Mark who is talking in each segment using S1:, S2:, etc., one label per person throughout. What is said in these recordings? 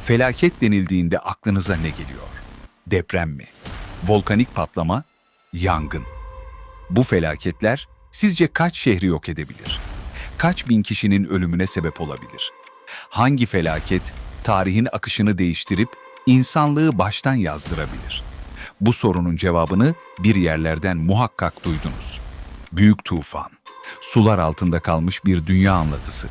S1: Felaket denildiğinde aklınıza ne geliyor? Deprem mi? Volkanik patlama? Yangın. Bu felaketler sizce kaç şehri yok edebilir? Kaç bin kişinin ölümüne sebep olabilir? Hangi felaket tarihin akışını değiştirip insanlığı baştan yazdırabilir? Bu sorunun cevabını bir yerlerden muhakkak duydunuz. Büyük tufan. Sular altında kalmış bir dünya anlatısı.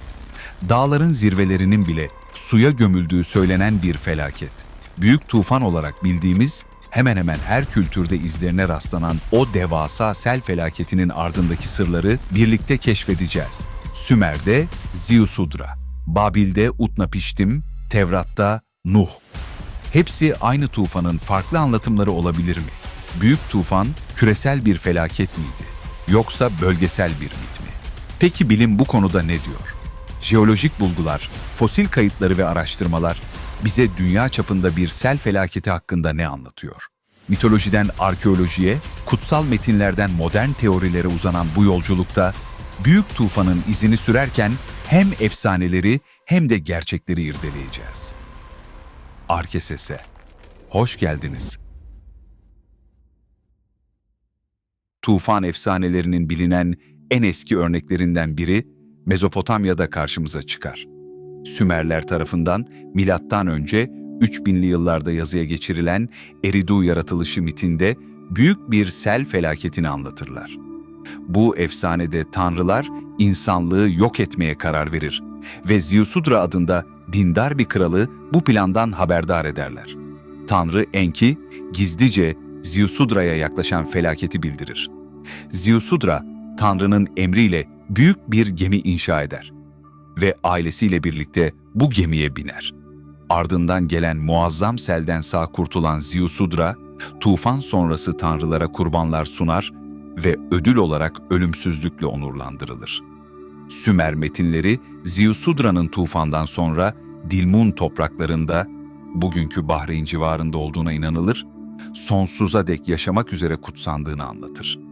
S1: Dağların zirvelerinin bile suya gömüldüğü söylenen bir felaket. Büyük tufan olarak bildiğimiz, hemen hemen her kültürde izlerine rastlanan o devasa sel felaketinin ardındaki sırları birlikte keşfedeceğiz. Sümer'de Ziusudra, Babil'de Utnapiştim, Tevrat'ta Nuh. Hepsi aynı tufanın farklı anlatımları olabilir mi? Büyük tufan küresel bir felaket miydi? Yoksa bölgesel bir mit mi? Peki bilim bu konuda ne diyor? Jeolojik bulgular, fosil kayıtları ve araştırmalar bize dünya çapında bir sel felaketi hakkında ne anlatıyor? Mitolojiden arkeolojiye, kutsal metinlerden modern teorilere uzanan bu yolculukta büyük tufanın izini sürerken hem efsaneleri hem de gerçekleri irdeleyeceğiz. Arkeses'e hoş geldiniz. Tufan efsanelerinin bilinen en eski örneklerinden biri Mezopotamya'da karşımıza çıkar. Sümerler tarafından milattan önce 3000'li yıllarda yazıya geçirilen Eridu yaratılışı mitinde büyük bir sel felaketini anlatırlar. Bu efsanede tanrılar insanlığı yok etmeye karar verir ve Ziusudra adında dindar bir kralı bu plandan haberdar ederler. Tanrı Enki gizlice Ziusudra'ya yaklaşan felaketi bildirir. Ziusudra, Tanrı'nın emriyle büyük bir gemi inşa eder ve ailesiyle birlikte bu gemiye biner. Ardından gelen muazzam selden sağ kurtulan Ziusudra, tufan sonrası tanrılara kurbanlar sunar ve ödül olarak ölümsüzlükle onurlandırılır. Sümer metinleri Ziusudra'nın tufandan sonra Dilmun topraklarında, bugünkü Bahreyn civarında olduğuna inanılır, sonsuza dek yaşamak üzere kutsandığını anlatır.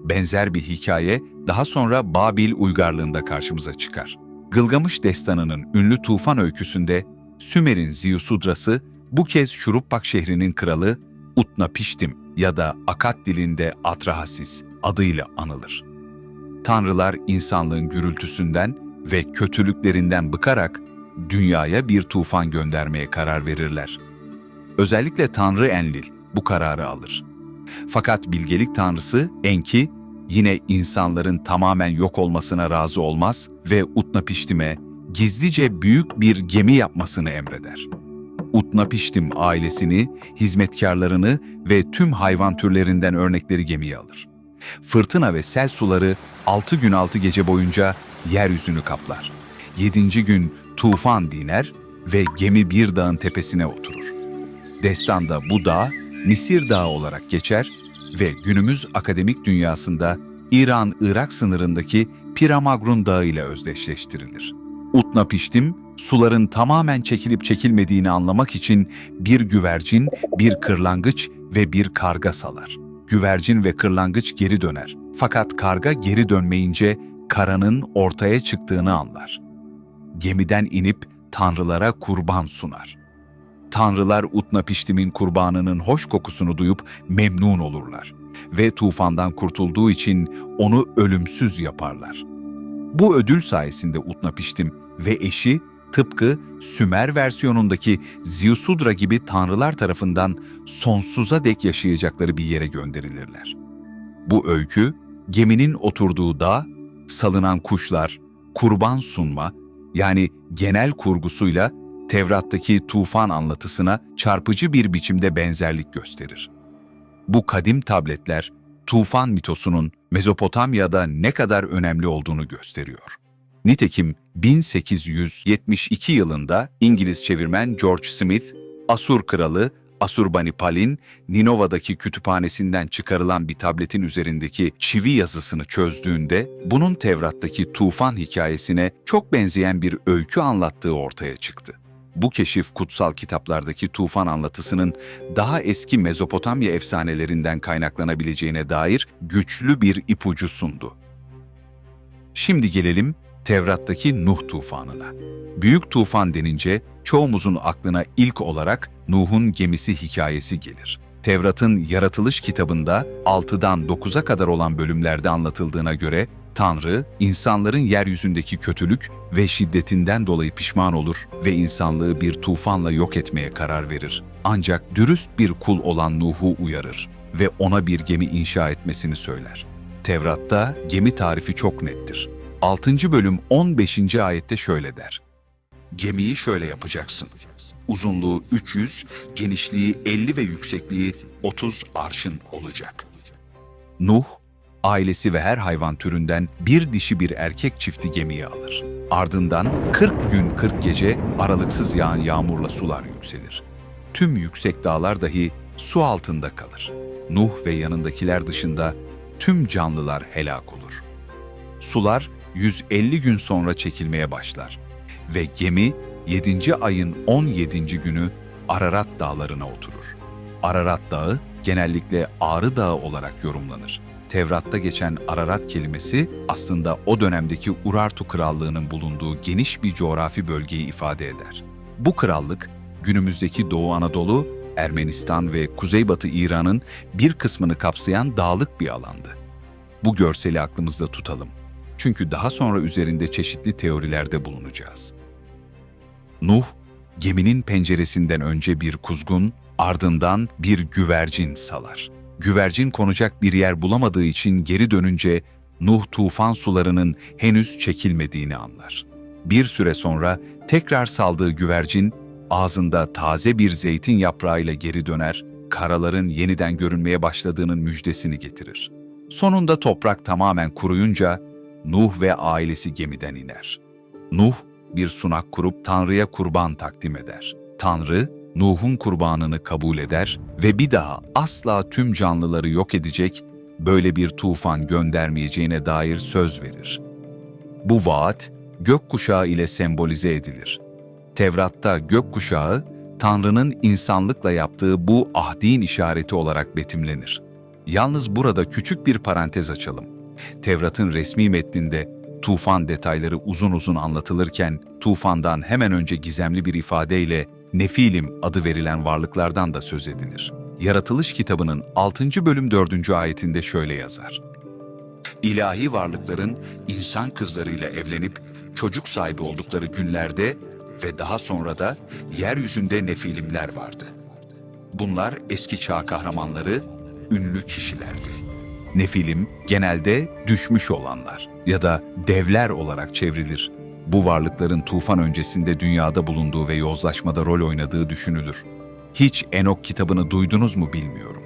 S1: Benzer bir hikaye daha sonra Babil uygarlığında karşımıza çıkar. Gılgamış destanının ünlü tufan öyküsünde Sümer'in Ziusudra'sı bu kez Şuruppak şehrinin kralı Utnapiştim ya da Akkad dilinde Atrahasis adıyla anılır. Tanrılar insanlığın gürültüsünden ve kötülüklerinden bıkarak dünyaya bir tufan göndermeye karar verirler. Özellikle Tanrı Enlil bu kararı alır. Fakat bilgelik tanrısı Enki yine insanların tamamen yok olmasına razı olmaz ve Utnapiştim'e gizlice büyük bir gemi yapmasını emreder. Utnapiştim ailesini, hizmetkarlarını ve tüm hayvan türlerinden örnekleri gemiye alır. Fırtına ve sel suları 6 gün 6 gece boyunca yeryüzünü kaplar. 7. gün tufan diner ve gemi bir dağın tepesine oturur. Destanda bu dağ Nisir Dağı olarak geçer ve günümüz akademik dünyasında İran-Irak sınırındaki Piramagrun Dağı ile özdeşleştirilir. Utnapiştim, suların tamamen çekilip çekilmediğini anlamak için bir güvercin, bir kırlangıç ve bir karga salar. Güvercin ve kırlangıç geri döner. Fakat karga geri dönmeyince karanın ortaya çıktığını anlar. Gemiden inip tanrılara kurban sunar. Tanrılar Utnapiştim'in kurbanının hoş kokusunu duyup memnun olurlar ve tufandan kurtulduğu için onu ölümsüz yaparlar. Bu ödül sayesinde Utnapiştim ve eşi tıpkı Sümer versiyonundaki Ziusudra gibi tanrılar tarafından sonsuza dek yaşayacakları bir yere gönderilirler. Bu öykü, geminin oturduğu dağ, salınan kuşlar, kurban sunma, yani genel kurgusuyla Tevrat'taki tufan anlatısına çarpıcı bir biçimde benzerlik gösterir. Bu kadim tabletler, tufan mitosunun Mezopotamya'da ne kadar önemli olduğunu gösteriyor. Nitekim 1872 yılında İngiliz çevirmen George Smith, Asur kralı Asurbanipal'in Ninova'daki kütüphanesinden çıkarılan bir tabletin üzerindeki çivi yazısını çözdüğünde, bunun Tevrat'taki tufan hikayesine çok benzeyen bir öykü anlattığı ortaya çıktı. Bu keşif kutsal kitaplardaki tufan anlatısının daha eski Mezopotamya efsanelerinden kaynaklanabileceğine dair güçlü bir ipucu sundu. Şimdi gelelim Tevrat'taki Nuh tufanına. Büyük tufan denince çoğumuzun aklına ilk olarak Nuh'un gemisi hikayesi gelir. Tevrat'ın yaratılış kitabında 6'dan 9'a kadar olan bölümlerde anlatıldığına göre Tanrı, insanların yeryüzündeki kötülük ve şiddetinden dolayı pişman olur ve insanlığı bir tufanla yok etmeye karar verir. Ancak dürüst bir kul olan Nuh'u uyarır ve ona bir gemi inşa etmesini söyler. Tevrat'ta gemi tarifi çok nettir. 6. bölüm 15. ayette şöyle der: Gemiyi şöyle yapacaksın. Uzunluğu 300, genişliği 50 ve yüksekliği 30 arşın olacak. Nuh, ailesi ve her hayvan türünden bir dişi bir erkek çifti gemiye alır. Ardından 40 gün 40 gece aralıksız yağan yağmurla sular yükselir. Tüm yüksek dağlar dahi su altında kalır. Nuh ve yanındakiler dışında tüm canlılar helak olur. Sular 150 gün sonra çekilmeye başlar ve gemi 7. ayın 17. günü Ararat dağlarına oturur. Ararat dağı genellikle Ağrı Dağı olarak yorumlanır. Tevrat'ta geçen Ararat kelimesi aslında o dönemdeki Urartu Krallığı'nın bulunduğu geniş bir coğrafi bölgeyi ifade eder. Bu krallık, günümüzdeki Doğu Anadolu, Ermenistan ve Kuzeybatı İran'ın bir kısmını kapsayan dağlık bir alandı. Bu görseli aklımızda tutalım. Çünkü daha sonra üzerinde çeşitli teorilerde bulunacağız. Nuh, geminin penceresinden önce bir kuzgun, ardından bir güvercin salar. Güvercin konacak bir yer bulamadığı için geri dönünce Nuh tufan sularının henüz çekilmediğini anlar. Bir süre sonra tekrar saldığı güvercin ağzında taze bir zeytin yaprağıyla geri döner, karaların yeniden görünmeye başladığının müjdesini getirir. Sonunda toprak tamamen kuruyunca Nuh ve ailesi gemiden iner. Nuh bir sunak kurup Tanrı'ya kurban takdim eder. Tanrı, Nuh'un kurbanını kabul eder ve bir daha asla tüm canlıları yok edecek, böyle bir tufan göndermeyeceğine dair söz verir. Bu vaat, gökkuşağı ile sembolize edilir. Tevrat'ta gökkuşağı, Tanrı'nın insanlıkla yaptığı bu ahdin işareti olarak betimlenir. Yalnız burada küçük bir parantez açalım. Tevrat'ın resmi metninde tufan detayları uzun uzun anlatılırken, tufandan hemen önce gizemli bir ifadeyle Nefilim adı verilen varlıklardan da söz edilir. Yaratılış kitabının 6. bölüm 4. ayetinde şöyle yazar: İlahi varlıkların insan kızlarıyla evlenip çocuk sahibi oldukları günlerde ve daha sonra da yeryüzünde nefilimler vardı. Bunlar eski çağ kahramanları, ünlü kişilerdi. Nefilim genelde düşmüş olanlar ya da devler olarak çevrilir. Bu varlıkların tufan öncesinde dünyada bulunduğu ve yozlaşmada rol oynadığı düşünülür. Hiç Enok kitabını duydunuz mu bilmiyorum.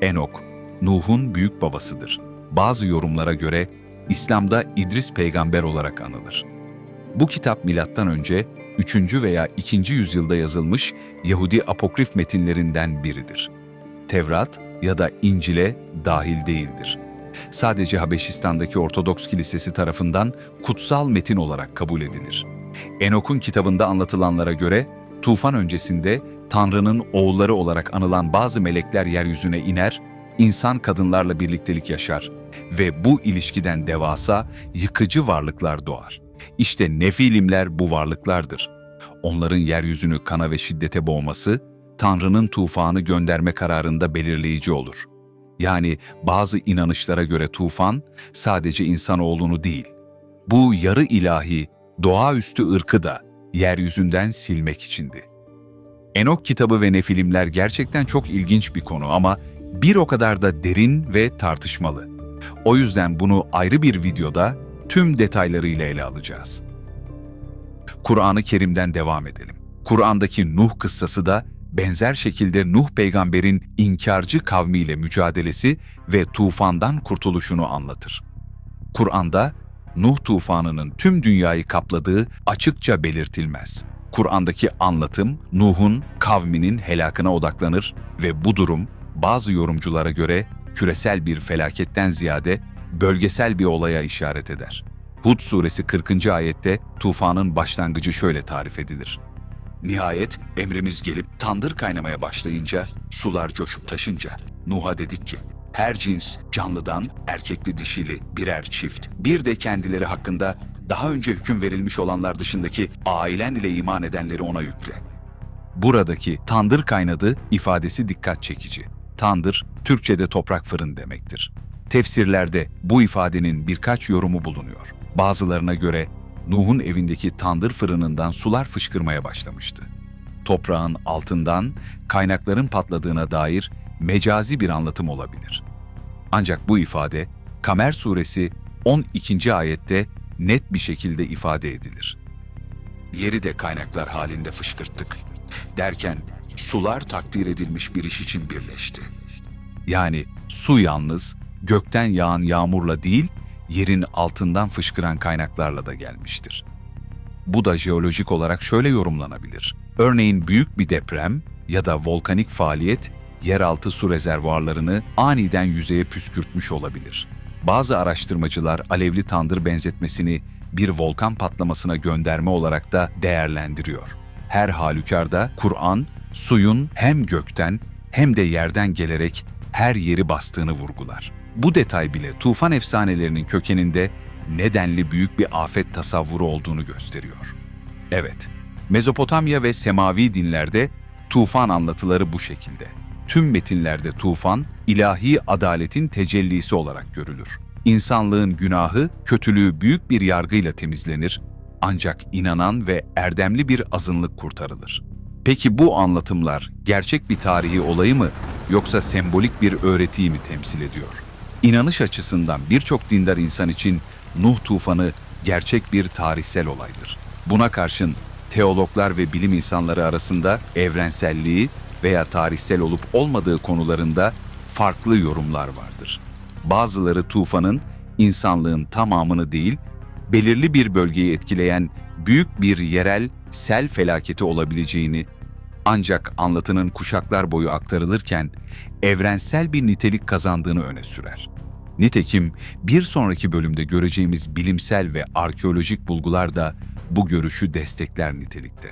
S1: Enok, Nuh'un büyük babasıdır. Bazı yorumlara göre İslam'da İdris peygamber olarak anılır. Bu kitap M.Ö. 3. veya 2. yüzyılda yazılmış Yahudi apokrif metinlerinden biridir. Tevrat ya da İncil'e dahil değildir. Sadece Habeşistan'daki Ortodoks Kilisesi tarafından kutsal metin olarak kabul edilir. Enok'un kitabında anlatılanlara göre, tufan öncesinde Tanrı'nın oğulları olarak anılan bazı melekler yeryüzüne iner, insan kadınlarla birliktelik yaşar ve bu ilişkiden devasa, yıkıcı varlıklar doğar. İşte Nefilimler bu varlıklardır. Onların yeryüzünü kana ve şiddete boğması, Tanrı'nın tufanı gönderme kararında belirleyici olur. Yani bazı inanışlara göre tufan sadece insanoğlunu değil, bu yarı ilahi, doğaüstü ırkı da yeryüzünden silmek içindi. Enok kitabı ve Nefilimler gerçekten çok ilginç bir konu ama bir o kadar da derin ve tartışmalı. O yüzden bunu ayrı bir videoda tüm detaylarıyla ele alacağız. Kur'an-ı Kerim'den devam edelim. Kur'an'daki Nuh kıssası da benzer şekilde Nuh peygamberin inkarcı kavmiyle mücadelesi ve tufandan kurtuluşunu anlatır. Kur'an'da Nuh tufanının tüm dünyayı kapladığı açıkça belirtilmez. Kur'an'daki anlatım Nuh'un kavminin helakına odaklanır ve bu durum bazı yorumculara göre küresel bir felaketten ziyade bölgesel bir olaya işaret eder. Hud suresi 40. ayette tufanın başlangıcı şöyle tarif edilir: Nihayet emrimiz gelip tandır kaynamaya başlayınca, sular coşup taşınca, Nuh'a dedik ki, her cins canlıdan erkekli dişili birer çift, bir de kendileri hakkında Daha önce hüküm verilmiş olanlar dışındaki ailen ile iman edenleri ona yükle. Buradaki tandır kaynadı ifadesi dikkat çekici. Tandır, Türkçe'de toprak fırın demektir. Tefsirlerde bu ifadenin birkaç yorumu bulunuyor. Bazılarına göre Nuh'un evindeki tandır fırınından sular fışkırmaya başlamıştı. Toprağın altından kaynakların patladığına dair mecazi bir anlatım olabilir. Ancak bu ifade Kamer suresi 12. ayette net bir şekilde ifade edilir. Yeri de kaynaklar halinde fışkırttık derken sular takdir edilmiş bir iş için birleşti. Yani su yalnız gökten yağan yağmurla değil, yerin altından fışkıran kaynaklarla da gelmiştir. Bu da jeolojik olarak şöyle yorumlanabilir. Örneğin büyük bir deprem ya da volkanik faaliyet yeraltı su rezervuarlarını aniden yüzeye püskürtmüş olabilir. Bazı araştırmacılar alevli tandır benzetmesini bir volkan patlamasına gönderme olarak da değerlendiriyor. Her halükarda Kur'an, suyun hem gökten hem de yerden gelerek her yeri bastığını vurgular. Bu detay bile tufan efsanelerinin kökeninde nedenli büyük bir afet tasavvuru olduğunu gösteriyor. Evet, Mezopotamya ve semavi dinlerde tufan anlatıları bu şekilde. Tüm metinlerde tufan, ilahi adaletin tecellisi olarak görülür. İnsanlığın günahı, kötülüğü büyük bir yargıyla temizlenir, ancak inanan ve erdemli bir azınlık kurtarılır. Peki bu anlatımlar gerçek bir tarihi olayı mı yoksa sembolik bir öğretiyi mi temsil ediyor? İnanış açısından birçok dindar insan için Nuh tufanı gerçek bir tarihsel olaydır. Buna karşın teologlar ve bilim insanları arasında evrenselliği veya tarihsel olup olmadığı konularında farklı yorumlar vardır. Bazıları tufanın insanlığın tamamını değil, belirli bir bölgeyi etkileyen büyük bir yerel sel felaketi olabileceğini, ancak anlatının kuşaklar boyu aktarılırken evrensel bir nitelik kazandığını öne sürer. Nitekim bir sonraki bölümde göreceğimiz bilimsel ve arkeolojik bulgular da bu görüşü destekler nitelikte.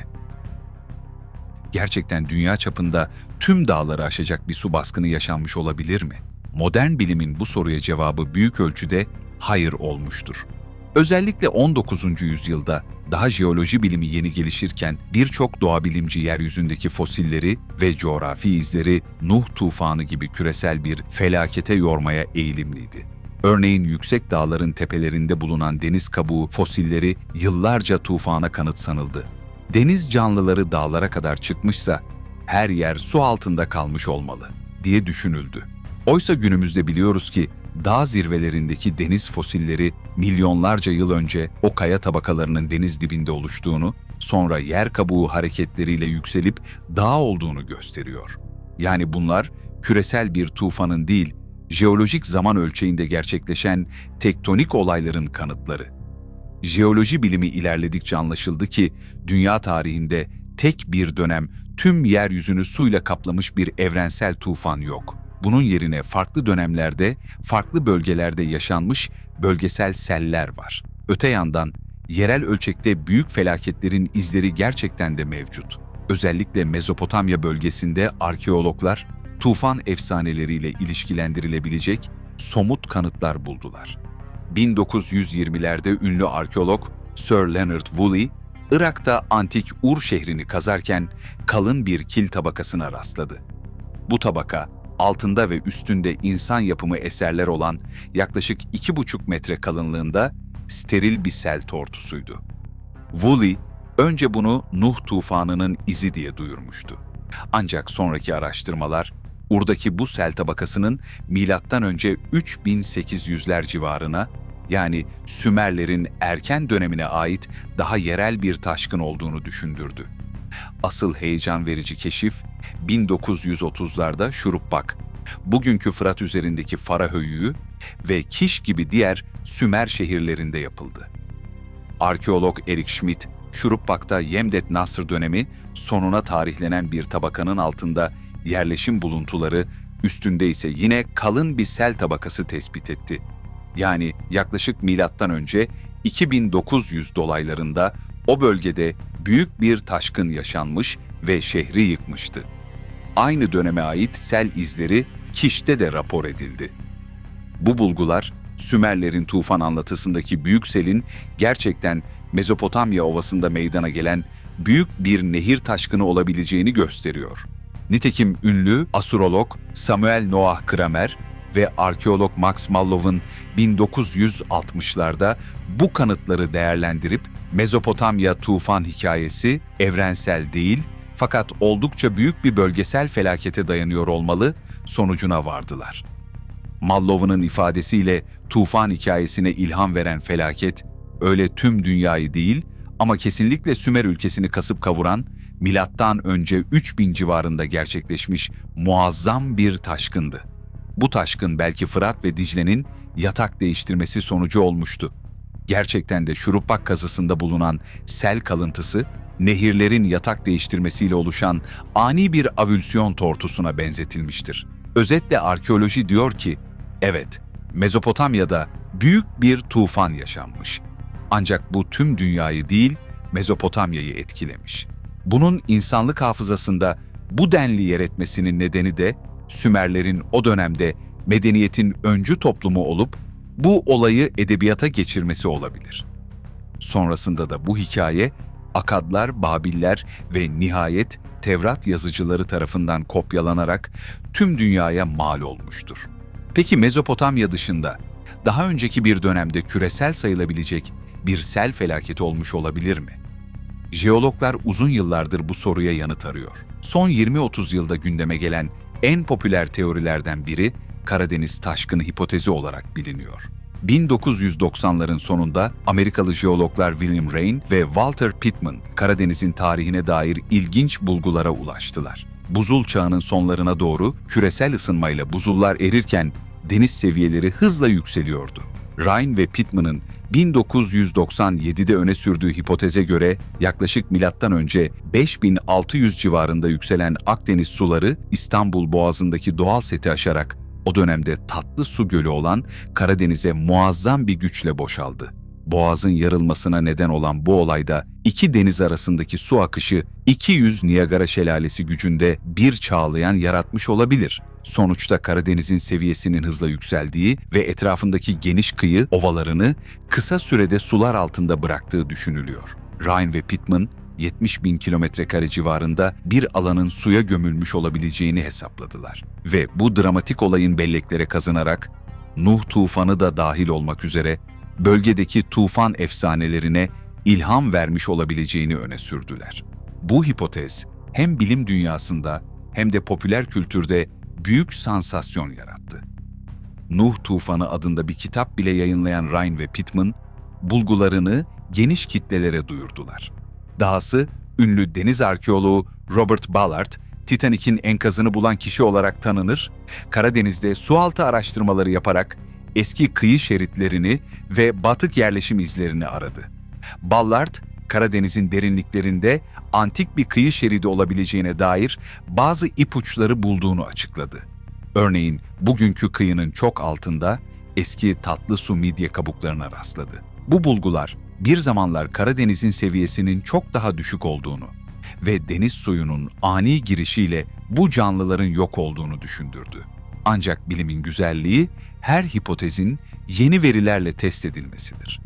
S1: Gerçekten dünya çapında tüm dağları aşacak bir su baskını yaşanmış olabilir mi? Modern bilimin bu soruya cevabı büyük ölçüde hayır olmuştur. Özellikle 19. yüzyılda daha jeoloji bilimi yeni gelişirken birçok doğabilimci yeryüzündeki fosilleri ve coğrafi izleri Nuh tufanı gibi küresel bir felakete yormaya eğilimliydi. Örneğin yüksek dağların tepelerinde bulunan deniz kabuğu fosilleri yıllarca tufana kanıt sanıldı. Deniz canlıları dağlara kadar çıkmışsa her yer su altında kalmış olmalı diye düşünüldü. Oysa günümüzde biliyoruz ki dağ zirvelerindeki deniz fosilleri milyonlarca yıl önce o kaya tabakalarının deniz dibinde oluştuğunu, sonra yer kabuğu hareketleriyle yükselip dağ olduğunu gösteriyor. Yani bunlar küresel bir tufanın değil, jeolojik zaman ölçeğinde gerçekleşen tektonik olayların kanıtları. Jeoloji bilimi ilerledikçe anlaşıldı ki dünya tarihinde tek bir dönem tüm yeryüzünü suyla kaplamış bir evrensel tufan yok. Bunun yerine farklı dönemlerde, farklı bölgelerde yaşanmış bölgesel seller var. Öte yandan yerel ölçekte büyük felaketlerin izleri gerçekten de mevcut. Özellikle Mezopotamya bölgesinde arkeologlar tufan efsaneleriyle ilişkilendirilebilecek somut kanıtlar buldular. 1920'lerde ünlü arkeolog Sir Leonard Woolley, Irak'ta antik Ur şehrini kazarken kalın bir kil tabakasına rastladı. Bu tabaka, altında ve üstünde insan yapımı eserler olan yaklaşık 2,5 metre kalınlığında steril bir sel tortusuydu. Woolley, önce bunu Nuh tufanının izi diye duyurmuştu. Ancak sonraki araştırmalar, Ur'daki bu sel tabakasının M.Ö. 3800'ler civarına, yani Sümerlerin erken dönemine ait daha yerel bir taşkın olduğunu düşündürdü. Asıl heyecan verici keşif 1930'larda Şuruppak, bugünkü Fırat üzerindeki Fara Höyüğü ve Kiş gibi diğer Sümer şehirlerinde yapıldı. Arkeolog Erik Schmidt, Şuruppak'ta Yemdet Nasr dönemi sonuna tarihlenen bir tabakanın altında yerleşim buluntuları, üstünde ise yine kalın bir sel tabakası tespit etti. Yani yaklaşık M.Ö. 2900 dolaylarında o bölgede büyük bir taşkın yaşanmış ve şehri yıkmıştı. Aynı döneme ait sel izleri Kiş'te de rapor edildi. Bu bulgular Sümerlerin tufan anlatısındaki büyük selin gerçekten Mezopotamya Ovası'nda meydana gelen büyük bir nehir taşkını olabileceğini gösteriyor. Nitekim ünlü astrolog Samuel Noah Kramer ve arkeolog Max Mallowan 1960'larda bu kanıtları değerlendirip Mezopotamya tufan hikayesi evrensel değil fakat oldukça büyük bir bölgesel felakete dayanıyor olmalı sonucuna vardılar. Mallowan'ın ifadesiyle tufan hikayesine ilham veren felaket öyle tüm dünyayı değil ama kesinlikle Sümer ülkesini kasıp kavuran milattan önce 3000 civarında gerçekleşmiş muazzam bir taşkındı. Bu taşkın belki Fırat ve Dicle'nin yatak değiştirmesi sonucu olmuştu. Gerçekten de Şurupak kazısında bulunan sel kalıntısı, nehirlerin yatak değiştirmesiyle oluşan ani bir avülsiyon tortusuna benzetilmiştir. Özetle arkeoloji diyor ki, evet, Mezopotamya'da büyük bir tufan yaşanmış. Ancak bu tüm dünyayı değil, Mezopotamya'yı etkilemiş. Bunun insanlık hafızasında bu denli yer etmesinin nedeni de Sümerlerin o dönemde medeniyetin öncü toplumu olup bu olayı edebiyata geçirmesi olabilir. Sonrasında da bu hikaye Akadlar, Babiller ve nihayet Tevrat yazıcıları tarafından kopyalanarak tüm dünyaya mal olmuştur. Peki Mezopotamya dışında daha önceki bir dönemde küresel sayılabilecek bir sel felaketi olmuş olabilir mi? Jeologlar uzun yıllardır bu soruya yanıt arıyor. Son 20-30 yılda gündeme gelen en popüler teorilerden biri Karadeniz taşkını hipotezi olarak biliniyor. 1990'ların sonunda Amerikalı jeologlar William Rain ve Walter Pittman, Karadeniz'in tarihine dair ilginç bulgulara ulaştılar. Buzul çağının sonlarına doğru küresel ısınmayla buzullar erirken deniz seviyeleri hızla yükseliyordu. Rain ve Pittman'ın 1997'de öne sürdüğü hipoteze göre yaklaşık M.Ö. 5600 civarında yükselen Akdeniz suları İstanbul Boğazı'ndaki doğal seti aşarak o dönemde tatlı su gölü olan Karadeniz'e muazzam bir güçle boşaldı. Boğazın yarılmasına neden olan bu olayda iki deniz arasındaki su akışı 200 Niagara Şelalesi gücünde bir çağlayan yaratmış olabilir. Sonuçta Karadeniz'in seviyesinin hızla yükseldiği ve etrafındaki geniş kıyı ovalarını kısa sürede sular altında bıraktığı düşünülüyor. Rain ve Pittman, 70.000 kilometrekare civarında bir alanın suya gömülmüş olabileceğini hesapladılar. Ve bu dramatik olayın belleklere kazınarak, Nuh tufanı da dahil olmak üzere bölgedeki tufan efsanelerine ilham vermiş olabileceğini öne sürdüler. Bu hipotez hem bilim dünyasında hem de popüler kültürde büyük sansasyon yarattı. Nuh Tufanı adında bir kitap bile yayınlayan Rain ve Pittman, bulgularını geniş kitlelere duyurdular. Dahası ünlü deniz arkeoloğu Robert Ballard, Titanic'in enkazını bulan kişi olarak tanınır, Karadeniz'de sualtı araştırmaları yaparak eski kıyı şeritlerini ve batık yerleşim izlerini aradı. Ballard, Karadeniz'in derinliklerinde antik bir kıyı şeridi olabileceğine dair bazı ipuçları bulduğunu açıkladı. Örneğin bugünkü kıyının çok altında eski tatlı su midye kabuklarına rastladı. Bu bulgular bir zamanlar Karadeniz'in seviyesinin çok daha düşük olduğunu ve deniz suyunun ani girişiyle bu canlıların yok olduğunu düşündürdü. Ancak bilimin güzelliği her hipotezin yeni verilerle test edilmesidir.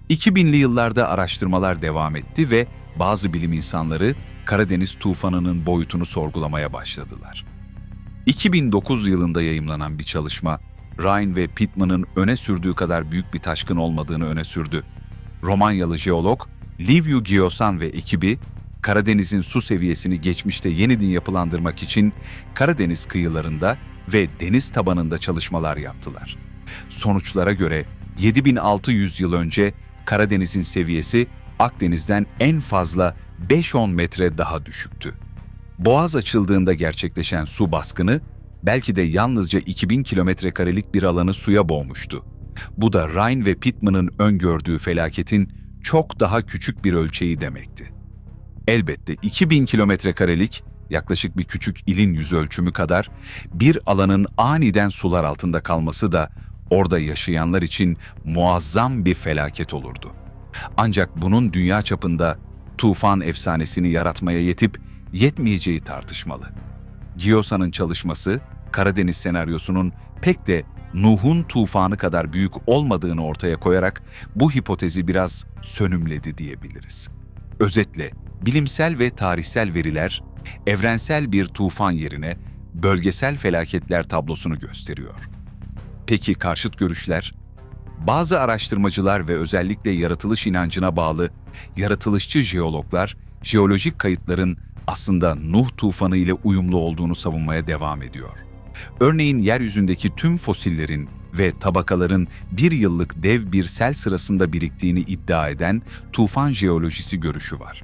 S1: 2000'li yıllarda araştırmalar devam etti ve bazı bilim insanları Karadeniz tufanının boyutunu sorgulamaya başladılar. 2009 yılında yayımlanan bir çalışma, Rain ve Pittman'ın öne sürdüğü kadar büyük bir taşkın olmadığını öne sürdü. Romanyalı jeolog Liviu Giosan ve ekibi, Karadeniz'in su seviyesini geçmişte yeniden yapılandırmak için Karadeniz kıyılarında ve deniz tabanında çalışmalar yaptılar. Sonuçlara göre 7600 yıl önce Karadeniz'in seviyesi Akdeniz'den en fazla 5-10 metre daha düşüktü. Boğaz açıldığında gerçekleşen su baskını belki de yalnızca 2000 kilometrekarelik bir alanı suya boğmuştu. Bu da Rain ve Pittman'ın öngördüğü felaketin çok daha küçük bir ölçeği demekti. Elbette 2000 kilometrekarelik, yaklaşık bir küçük ilin yüzölçümü kadar bir alanın aniden sular altında kalması da orada yaşayanlar için muazzam bir felaket olurdu. Ancak bunun dünya çapında tufan efsanesini yaratmaya yetip yetmeyeceği tartışmalı. Giosan'ın çalışması, Karadeniz senaryosunun pek de Nuh'un tufanı kadar büyük olmadığını ortaya koyarak bu hipotezi biraz sönümledi diyebiliriz. Özetle, bilimsel ve tarihsel veriler, evrensel bir tufan yerine bölgesel felaketler tablosunu gösteriyor. Peki karşıt görüşler? Bazı araştırmacılar ve özellikle yaratılış inancına bağlı yaratılışçı jeologlar, jeolojik kayıtların aslında Nuh tufanı ile uyumlu olduğunu savunmaya devam ediyor. Örneğin yeryüzündeki tüm fosillerin ve tabakaların bir yıllık dev bir sel sırasında biriktiğini iddia eden tufan jeolojisi görüşü var.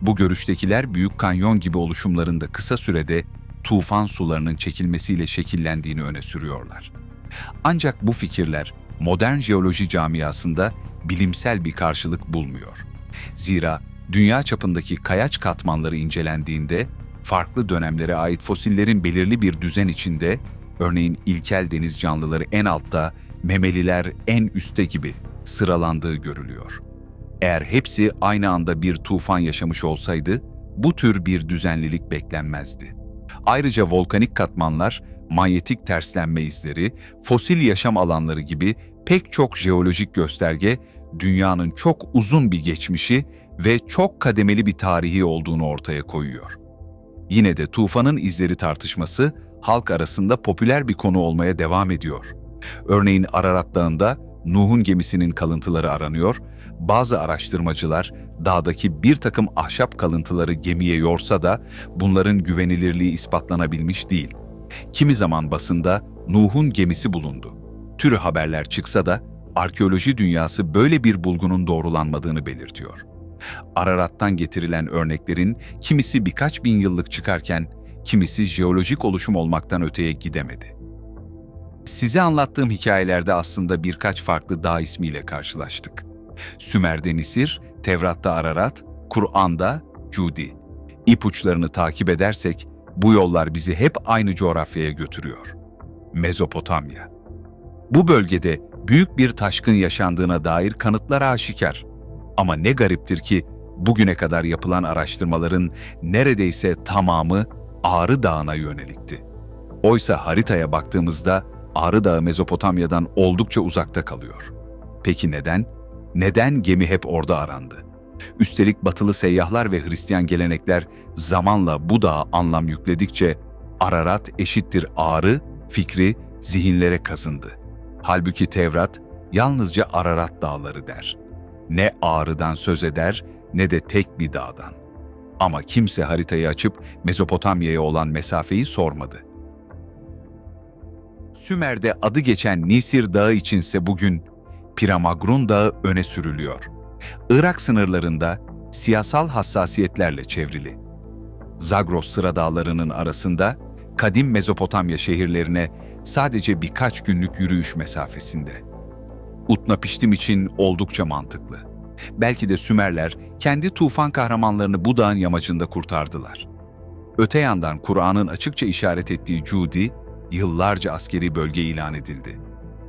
S1: Bu görüştekiler Büyük Kanyon gibi oluşumların da kısa sürede tufan sularının çekilmesiyle şekillendiğini öne sürüyorlar. Ancak bu fikirler modern jeoloji camiasında bilimsel bir karşılık bulmuyor. Zira dünya çapındaki kayaç katmanları incelendiğinde farklı dönemlere ait fosillerin belirli bir düzen içinde, örneğin ilkel deniz canlıları en altta, memeliler en üstte gibi sıralandığı görülüyor. Eğer hepsi aynı anda bir tufan yaşamış olsaydı, bu tür bir düzenlilik beklenmezdi. Ayrıca volkanik katmanlar, manyetik terslenme izleri, fosil yaşam alanları gibi pek çok jeolojik gösterge, dünyanın çok uzun bir geçmişi ve çok kademeli bir tarihi olduğunu ortaya koyuyor. Yine de tufanın izleri tartışması halk arasında popüler bir konu olmaya devam ediyor. Örneğin Ararat Dağı'nda Nuh'un gemisinin kalıntıları aranıyor, bazı araştırmacılar dağdaki bir takım ahşap kalıntıları gemiye yorsa da bunların güvenilirliği ispatlanabilmiş değil. Kimi zaman basında Nuh'un gemisi bulundu. Türü haberler çıksa da arkeoloji dünyası böyle bir bulgunun doğrulanmadığını belirtiyor. Ararat'tan getirilen örneklerin kimisi birkaç bin yıllık çıkarken kimisi jeolojik oluşum olmaktan öteye gidemedi. Size anlattığım hikayelerde aslında birkaç farklı dağ ismiyle karşılaştık. Sümer'de Nisir, Tevrat'ta Ararat, Kur'an'da Cudi. İpuçlarını takip edersek bu yollar bizi hep aynı coğrafyaya götürüyor. Mezopotamya. Bu bölgede büyük bir taşkın yaşandığına dair kanıtlar aşikar. Ama ne gariptir ki bugüne kadar yapılan araştırmaların neredeyse tamamı Ağrı Dağı'na yönelikti. Oysa haritaya baktığımızda Ağrı Dağı Mezopotamya'dan oldukça uzakta kalıyor. Peki neden? Neden gemi hep orada arandı? Üstelik batılı seyyahlar ve Hristiyan gelenekler zamanla bu dağa anlam yükledikçe Ararat eşittir Ağrı fikri zihinlere kazındı. Halbuki Tevrat yalnızca Ararat dağları der. Ne Ağrı'dan söz eder ne de tek bir dağdan. Ama kimse haritayı açıp Mezopotamya'ya olan mesafeyi sormadı. Sümer'de adı geçen Nisir Dağı içinse bugün Piramagrun Dağı öne sürülüyor. Irak sınırlarında siyasal hassasiyetlerle çevrili. Zagros sıra dağlarının arasında kadim Mezopotamya şehirlerine sadece birkaç günlük yürüyüş mesafesinde. Utnapiştim için oldukça mantıklı. Belki de Sümerler kendi tufan kahramanlarını bu dağın yamacında kurtardılar. Öte yandan Kur'an'ın açıkça işaret ettiği Cudi, yıllarca askeri bölge ilan edildi.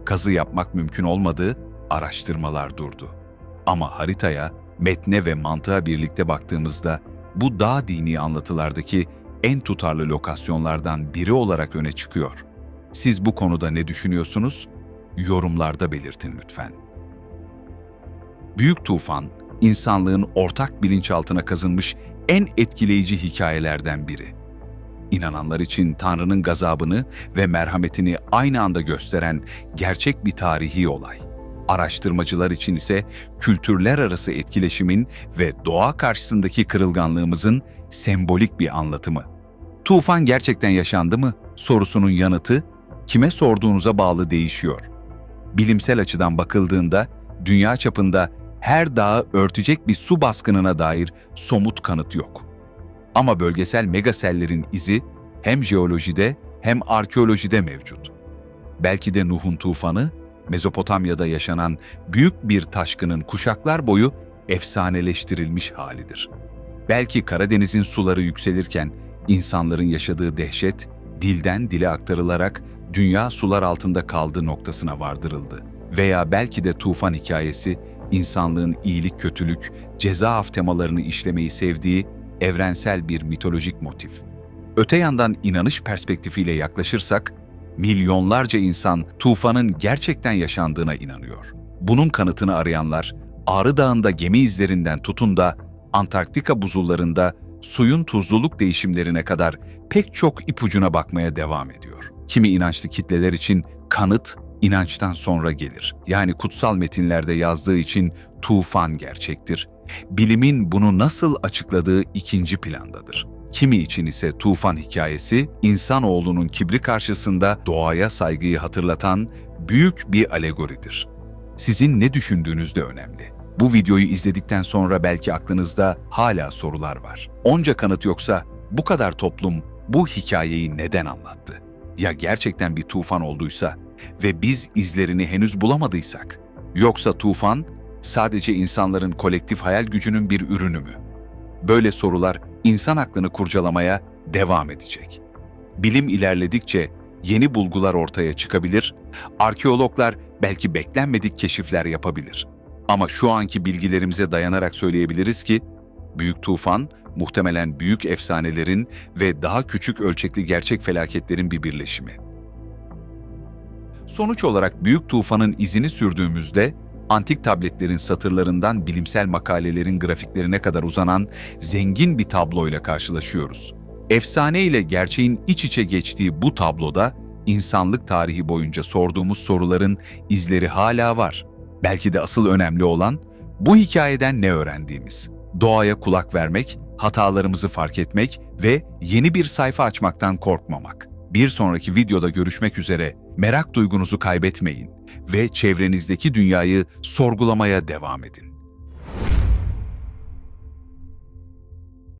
S1: Kazı yapmak mümkün olmadı, araştırmalar durdu. Ama haritaya, metne ve mantığa birlikte baktığımızda bu dağ dini anlatılardaki en tutarlı lokasyonlardan biri olarak öne çıkıyor. Siz bu konuda ne düşünüyorsunuz? Yorumlarda belirtin lütfen. Büyük Tufan, insanlığın ortak bilinçaltına kazınmış en etkileyici hikayelerden biri. İnananlar için Tanrı'nın gazabını ve merhametini aynı anda gösteren gerçek bir tarihi olay. Araştırmacılar için ise kültürler arası etkileşimin ve doğa karşısındaki kırılganlığımızın sembolik bir anlatımı. Tufan gerçekten yaşandı mı sorusunun yanıtı kime sorduğunuza bağlı değişiyor. Bilimsel açıdan bakıldığında dünya çapında her dağı örtecek bir su baskınına dair somut kanıt yok. Ama bölgesel megasellerin izi hem jeolojide hem arkeolojide mevcut. Belki de Nuh'un tufanı, Mezopotamya'da yaşanan büyük bir taşkının kuşaklar boyu efsaneleştirilmiş halidir. Belki Karadeniz'in suları yükselirken insanların yaşadığı dehşet, dilden dile aktarılarak dünya sular altında kaldığı noktasına vardırıldı. Veya belki de tufan hikayesi, insanlığın iyilik, kötülük, ceza af temalarını işlemeyi sevdiği evrensel bir mitolojik motif. Öte yandan inanış perspektifiyle yaklaşırsak, Milyonlarca insan tufanın gerçekten yaşandığına inanıyor. Bunun kanıtını arayanlar, Ağrı Dağı'nda gemi izlerinden tutun da Antarktika buzullarında suyun tuzluluk değişimlerine kadar pek çok ipucuna bakmaya devam ediyor. Kimi inançlı kitleler için kanıt inançtan sonra gelir. Yani kutsal metinlerde yazdığı için tufan gerçektir. Bilimin bunu nasıl açıkladığı ikinci plandadır. Kimi için ise tufan hikayesi, insanoğlunun kibri karşısında doğaya saygıyı hatırlatan büyük bir alegoridir. Sizin ne düşündüğünüz de önemli. Bu videoyu izledikten sonra belki aklınızda hala sorular var. Onca kanıt yoksa bu kadar toplum bu hikayeyi neden anlattı? Ya gerçekten bir tufan olduysa ve biz izlerini henüz bulamadıysak? Yoksa tufan sadece insanların kolektif hayal gücünün bir ürünü mü? Böyle sorular insan aklını kurcalamaya devam edecek. Bilim ilerledikçe yeni bulgular ortaya çıkabilir, arkeologlar belki beklenmedik keşifler yapabilir. Ama şu anki bilgilerimize dayanarak söyleyebiliriz ki, büyük tufan muhtemelen büyük efsanelerin ve daha küçük ölçekli gerçek felaketlerin bir birleşimi. Sonuç olarak büyük tufanın izini sürdüğümüzde, antik tabletlerin satırlarından bilimsel makalelerin grafiklerine kadar uzanan zengin bir tabloyla karşılaşıyoruz. Efsane ile gerçeğin iç içe geçtiği bu tabloda, insanlık tarihi boyunca sorduğumuz soruların izleri hala var. Belki de asıl önemli olan, bu hikayeden ne öğrendiğimiz. Doğaya kulak vermek, hatalarımızı fark etmek ve yeni bir sayfa açmaktan korkmamak. Bir sonraki videoda görüşmek üzere, merak duygunuzu kaybetmeyin ve çevrenizdeki dünyayı sorgulamaya devam edin.